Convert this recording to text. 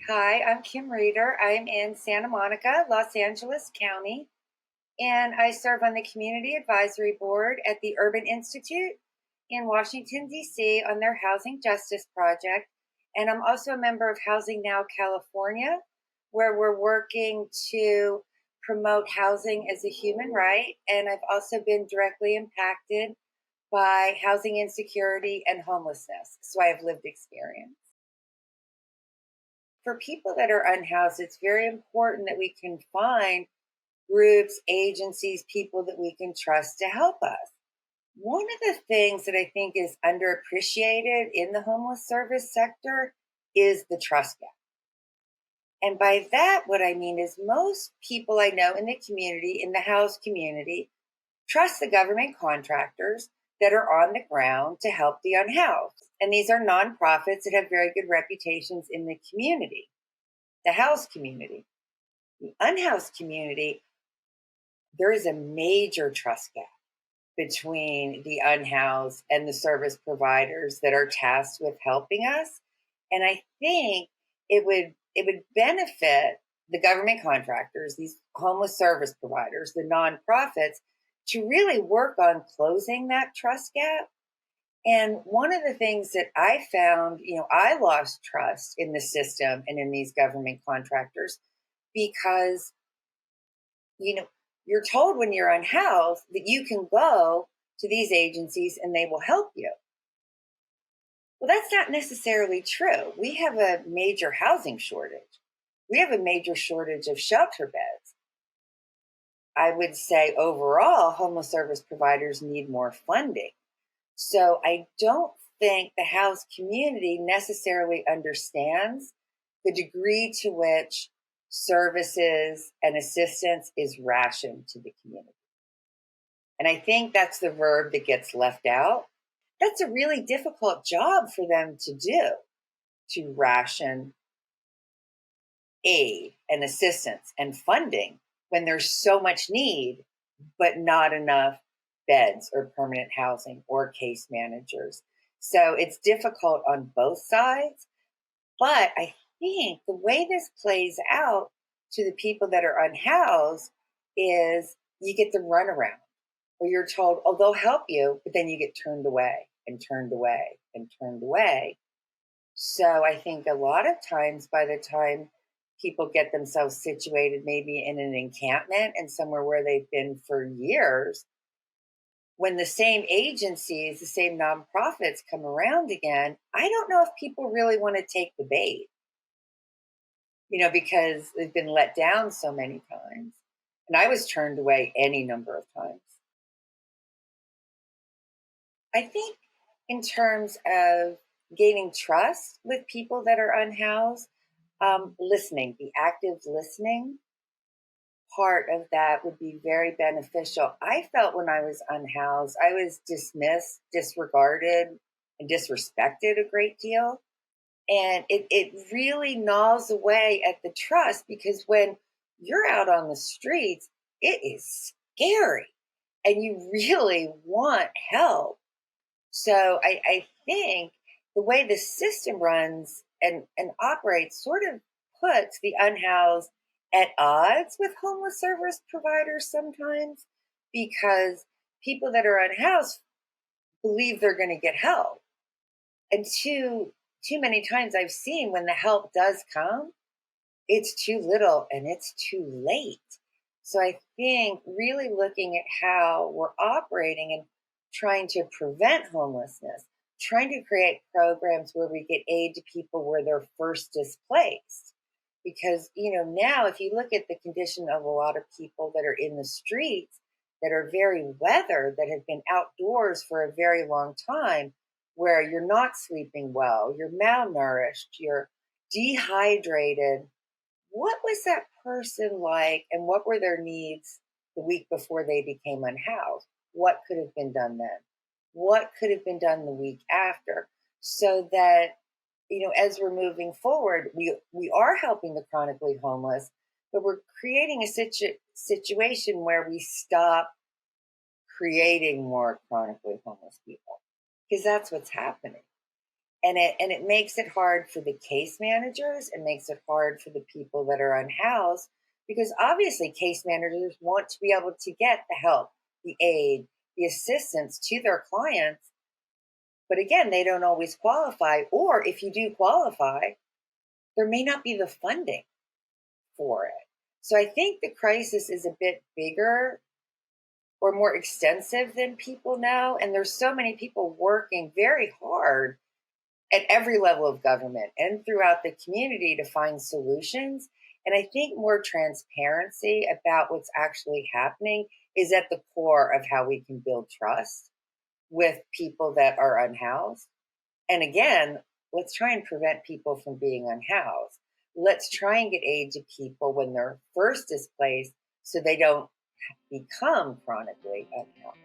Hi, I'm Kim Reeder. I'm in Santa Monica, Los Angeles County, and I serve on the Community Advisory Board at the Urban Institute in Washington, D.C. on their Housing Justice Project. And I'm also a member of Housing Now California, where we're working to promote housing as a human right. And I've also been directly impacted by housing insecurity and homelessness. So I have lived experience. For people that are unhoused, it's very important that we can find groups, agencies, people that we can trust to help us. One of the things that I think is underappreciated in the homeless service sector is the trust gap. And by that, what I mean is most people I know in the community, in the house community, trust the government contractors that are on the ground to help the unhoused. And these are nonprofits that have very good reputations in the community, the house community. The unhoused community, there is a major trust gap between the unhoused and the service providers that are tasked with helping us. And I think it would benefit the government contractors, these homeless service providers, the nonprofits, to really work on closing that trust gap. And one of the things that I found, I lost trust in the system and in these government contractors because you know, you're told when you're unhoused that you can go to these agencies and they will help you. Well, that's not necessarily true. We have a major housing shortage. We have a major shortage of shelter beds. I would say overall, homeless service providers need more funding. So I don't think the house community necessarily understands the degree to which services and assistance is rationed to the community. And I think that's the verb that gets left out. That's a really difficult job for them to do, to ration aid and assistance and funding when there's so much need, but not enough beds or permanent housing or case managers. So it's difficult on both sides. But I think the way this plays out to the people that are unhoused is you get the runaround, or you're told, oh, they'll help you, but then you get turned away and turned away and turned away. So I think a lot of times by the time people get themselves situated, maybe in an encampment and somewhere where they've been for years, when the same agencies, the same nonprofits come around again, I don't know if people really want to take the bait, because they've been let down so many times. And I was turned away any number of times. I think in terms of gaining trust with people that are unhoused, listening, the active listening part of that would be very beneficial. I felt when I was unhoused, I was dismissed, disregarded, and disrespected a great deal. And it really gnaws away at the trust because when you're out on the streets, it is scary and you really want help. So I think the way the system runs and operates sort of puts the unhoused at odds with homeless service providers sometimes because people that are unhoused believe they're going to get help. And too many times I've seen when the help does come, it's too little and it's too late. So I think really looking at how we're operating and trying to prevent homelessness, trying to create programs where we get aid to people where they're first displaced. Because, now if you look at the condition of a lot of people that are in the streets that are very weathered, that have been outdoors for a very long time, where you're not sleeping well, you're malnourished, you're dehydrated. What was that person like and what were their needs the week before they became unhoused? What could have been done then? What could have been done the week after? So that, as we're moving forward, we are helping the chronically homeless, but we're creating a situation where we stop creating more chronically homeless people because that's what's happening. And it makes it hard for the case managers. It makes it hard for the people that are unhoused, because obviously case managers want to be able to get the help, the aid, the assistance to their clients. But again, they don't always qualify. Or if you do qualify, there may not be the funding for it. So I think the crisis is a bit bigger or more extensive than people know. And there's so many people working very hard at every level of government and throughout the community to find solutions. And I think more transparency about what's actually happening is at the core of how we can build trust with people that are unhoused. And again, let's try and prevent people from being unhoused. Let's try and get aid to people when they're first displaced so they don't become chronically unhoused.